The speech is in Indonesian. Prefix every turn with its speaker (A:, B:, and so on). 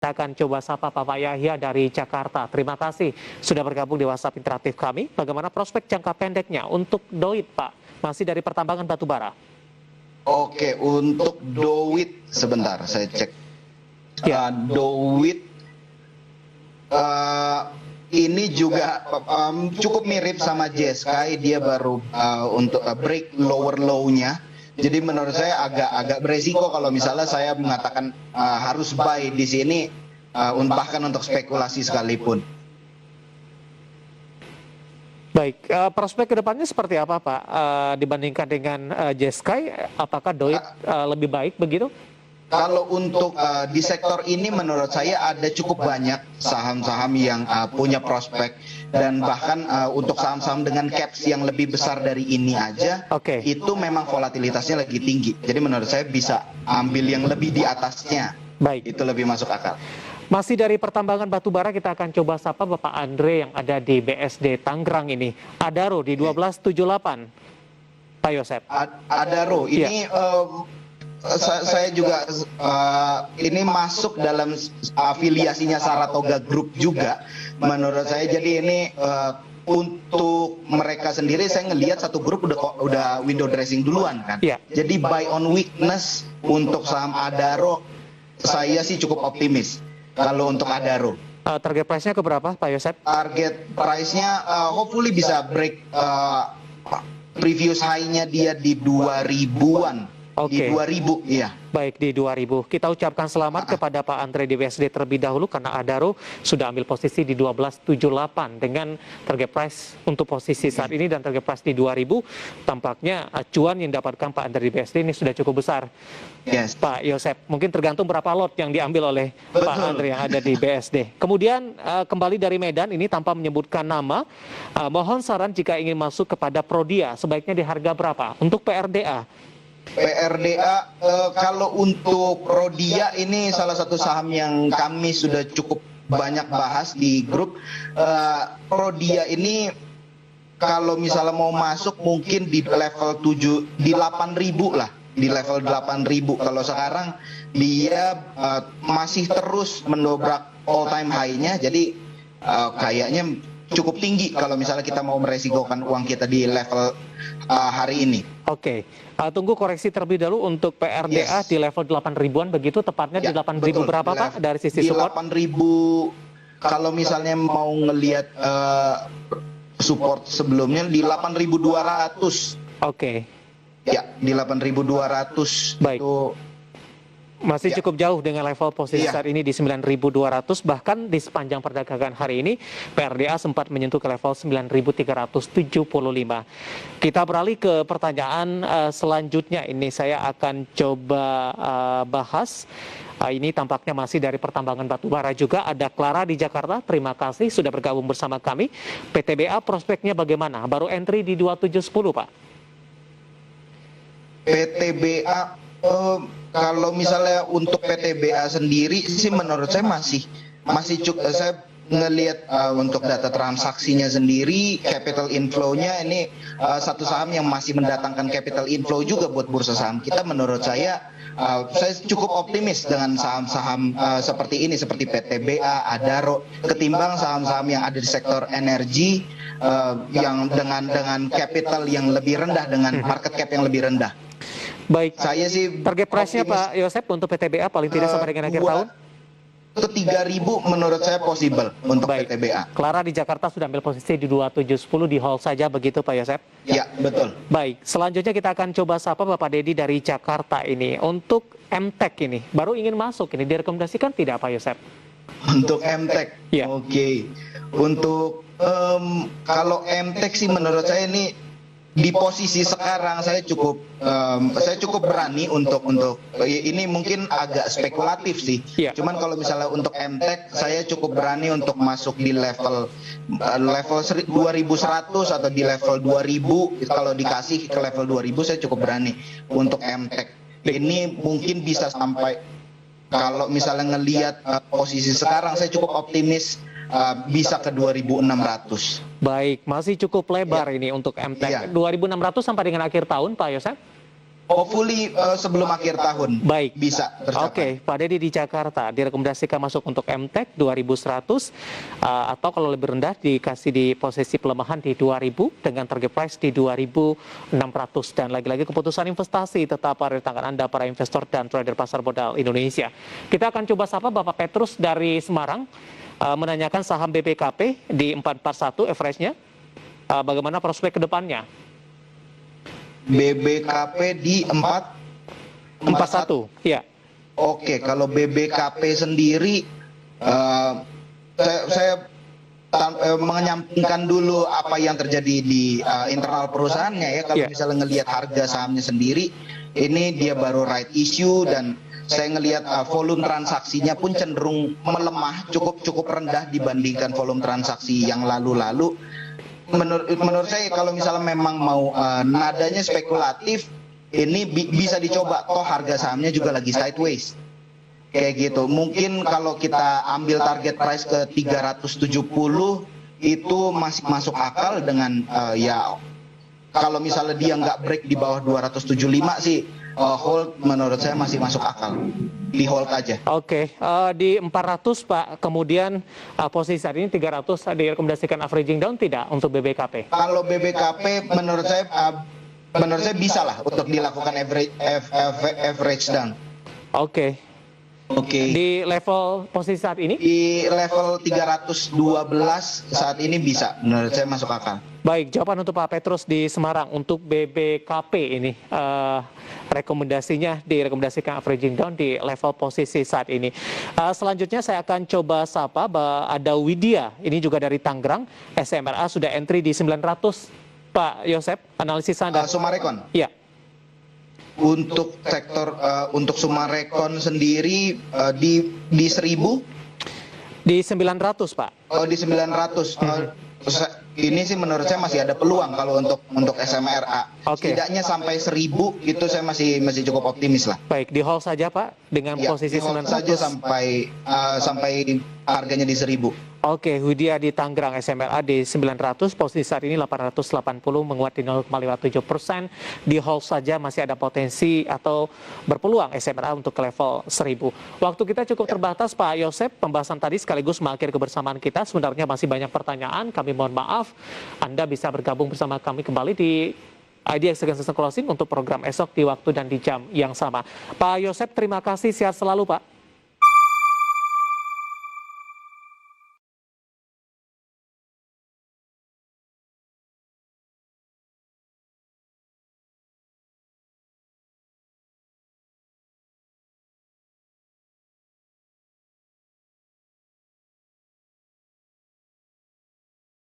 A: Kita akan coba sapa Bapak Yahya dari Jakarta. Terima kasih sudah bergabung di WhatsApp interaktif kami. Bagaimana prospek jangka pendeknya untuk Doit, Pak? Masih dari pertambangan batubara.
B: Oke, untuk Doit sebentar saya cek.
A: Ya.
B: Doit ini juga cukup mirip sama Jeskai, dia baru untuk break lower low-nya. Jadi menurut saya agak beresiko kalau misalnya saya mengatakan harus buy di sini, bahkan untuk spekulasi sekalipun.
A: Baik, prospek kedepannya seperti apa, Pak? Dibandingkan dengan Jeskai, apakah Doit lebih baik begitu?
B: Kalau untuk di sektor ini menurut saya ada cukup banyak saham-saham yang punya prospek, dan bahkan untuk saham-saham dengan caps yang lebih besar dari ini aja, itu memang volatilitasnya lagi tinggi. Jadi menurut saya bisa ambil yang lebih di atasnya.
A: Baik.
B: Itu lebih masuk akal.
A: Masih dari pertambangan batubara, kita akan coba sapa Bapak Andre yang ada di BSD Tangerang ini. Adaro di 1278, Pak Yosep.
B: Adaro ini saya juga ini masuk dalam afiliasinya Saratoga Group juga menurut saya. Jadi ini untuk mereka sendiri saya ngelihat satu grup udah window dressing duluan kan. Jadi buy on weakness untuk saham Adaro saya sih cukup optimis kalau untuk Adaro.
A: Target price-nya ke berapa, Pak Yosep?
B: Target price-nya hopefully bisa break previous high-nya dia di 2000-an. Di 2000, iya.
A: Baik, di 2000. Kita ucapkan selamat kepada Pak Andre di BSD terlebih dahulu karena Adaro sudah ambil posisi di 1278 dengan target price untuk posisi saat ini dan target price di 2000. Tampaknya acuan yang dapatkan Pak Andre di BSD ini sudah cukup besar.
B: Yes.
A: Pak Yosep, mungkin tergantung berapa lot yang diambil oleh Pak Andre yang ada di BSD. Kemudian kembali dari Medan ini tanpa menyebutkan nama, mohon saran jika ingin masuk kepada Prodia, sebaiknya di harga berapa? Untuk PRDA.
B: PRDA, kalau untuk Prodia ini salah satu saham yang kami sudah cukup banyak bahas di grup. Prodia ini kalau misalnya mau masuk mungkin di level 7, di 8.000 lah. Di level 8.000. Kalau sekarang dia masih terus mendobrak all time high-nya, jadi kayaknya cukup tinggi kalau misalnya kita mau meresikokan uang kita di level hari ini.
A: Tunggu koreksi terlebih dahulu untuk PRDA di level 8.000-an begitu, tepatnya di 8.000 berapa Pak dari sisi support?
B: Di 8.000 kalau misalnya mau ngelihat support sebelumnya di 8.200. Ya, di 8.200.
A: Baik. Itu masih cukup jauh dengan level posisi saat ini di 9.200, bahkan di sepanjang perdagangan hari ini PRDA sempat menyentuh ke level 9.375. Kita beralih ke pertanyaan selanjutnya. Ini saya akan coba bahas. Ini tampaknya masih dari pertambangan batubara juga. Ada Clara di Jakarta, terima kasih sudah bergabung bersama kami. PTBA prospeknya bagaimana? Baru entry di 2710 Pak.
B: PTBA kalau misalnya untuk PTBA sendiri sih menurut saya masih cukup. Saya ngelihat untuk data transaksinya sendiri, capital inflow-nya ini satu saham yang masih mendatangkan capital inflow juga buat bursa saham kita. Menurut saya cukup optimis dengan saham-saham seperti ini, seperti PTBA, Adaro, ketimbang saham-saham yang ada di sektor energi yang dengan capital yang lebih rendah, dengan market cap yang lebih rendah.
A: Baik,
B: saya sih
A: target price-nya Pak Yosep untuk PTBA paling tidak sampai dengan akhir tahun?
B: Ke 3.000 menurut saya possible untuk PTBA.
A: Clara di Jakarta sudah ambil posisi di 2710, di hold saja begitu Pak Yosep?
B: Ya, betul.
A: Baik, selanjutnya kita akan coba sapa Bapak Dedi dari Jakarta ini. Untuk MTEK ini, baru ingin masuk ini, direkomendasikan tidak Pak Yosep?
B: Untuk MTEK? Untuk kalau MTEK sih menurut saya ini di posisi sekarang saya cukup berani untuk ini mungkin agak spekulatif sih. Cuman kalau misalnya untuk MTEK saya cukup berani untuk masuk di level 2100 atau di level 2000. Kalau dikasih ke level 2000 saya cukup berani untuk MTEK. Ini mungkin bisa sampai, kalau misalnya ngelihat posisi sekarang saya cukup optimis bisa ke 2.600.
A: Baik, masih cukup lebar ini untuk MTEK. 2.600 sampai dengan akhir tahun Pak Yosep?
B: hopefully sebelum akhir tahun
A: Baik.
B: bisa tercapai.
A: Oke, Pak Dedi di Jakarta direkomendasikan masuk untuk MTEK 2100 atau kalau lebih rendah dikasih di posisi pelemahan di 2000 dengan target price di 2600 dan lagi-lagi keputusan investasi tetap ada di tangan Anda para investor dan trader pasar modal Indonesia. Kita akan coba sapa Bapak Petrus dari Semarang menanyakan saham BBKP di 441 average-nya. Bagaimana prospek ke depannya?
B: BBKP di
A: 41, ya.
B: Oke, kalau BBKP sendiri saya menyampingkan dulu apa yang terjadi di internal perusahaannya ya. Kalau misalnya ngelihat harga sahamnya sendiri, ini dia baru right issue dan saya ngelihat volume transaksinya pun cenderung melemah, cukup rendah dibandingkan volume transaksi yang lalu-lalu. Menurut saya kalau misalnya memang mau nadanya spekulatif, ini bisa dicoba. Toh harga sahamnya juga lagi sideways. Kayak gitu. Mungkin kalau kita ambil target price ke 370 itu masih masuk akal dengan ya kalau misalnya dia nggak break di bawah 275 sih hold menurut saya masih masuk akal. Di hold aja.
A: Oke, di 400 Pak, kemudian posisi saat ini 300 direkomendasikan averaging down tidak untuk BBKP?
B: Kalau BBKP menurut saya bisa lah untuk dilakukan average down.
A: Oke. Di level posisi saat ini?
B: Di level 312 saat ini bisa, menurut saya masuk akal.
A: Baik, jawaban untuk Pak Petrus di Semarang untuk BBKP ini rekomendasinya direkomendasikan averaging down di level posisi saat ini. Selanjutnya saya akan coba sapa ada Widya, ini juga dari Tangerang, SMRA sudah entry di 900. Pak Yosep, analisis Anda.
B: Sumarekon.
A: Iya.
B: Untuk sektor untuk Sumarekon sendiri di 1000
A: di 900 Pak.
B: Oh di 900. Ini sih menurut saya masih ada peluang kalau untuk SMRA. Setidaknya sampai 1000 itu saya masih cukup optimis lah.
A: Baik, di hold saja Pak dengan posisi
B: di hold
A: 900
B: saja sampai harganya di 1000.
A: Oke, Widya di Tangerang SMRA di 900, posisi saat ini 880 menguat di 0,57%. Di hold saja masih ada potensi atau berpeluang SMRA untuk ke level 1000. Waktu kita cukup terbatas Pak Yosep, pembahasan tadi sekaligus mengakhiri kebersamaan kita. Sebenarnya masih banyak pertanyaan, kami mohon maaf. Anda bisa bergabung bersama kami kembali di IDX Closing untuk program esok di waktu dan di jam yang sama. Pak Yosep, terima kasih, sehat selalu Pak.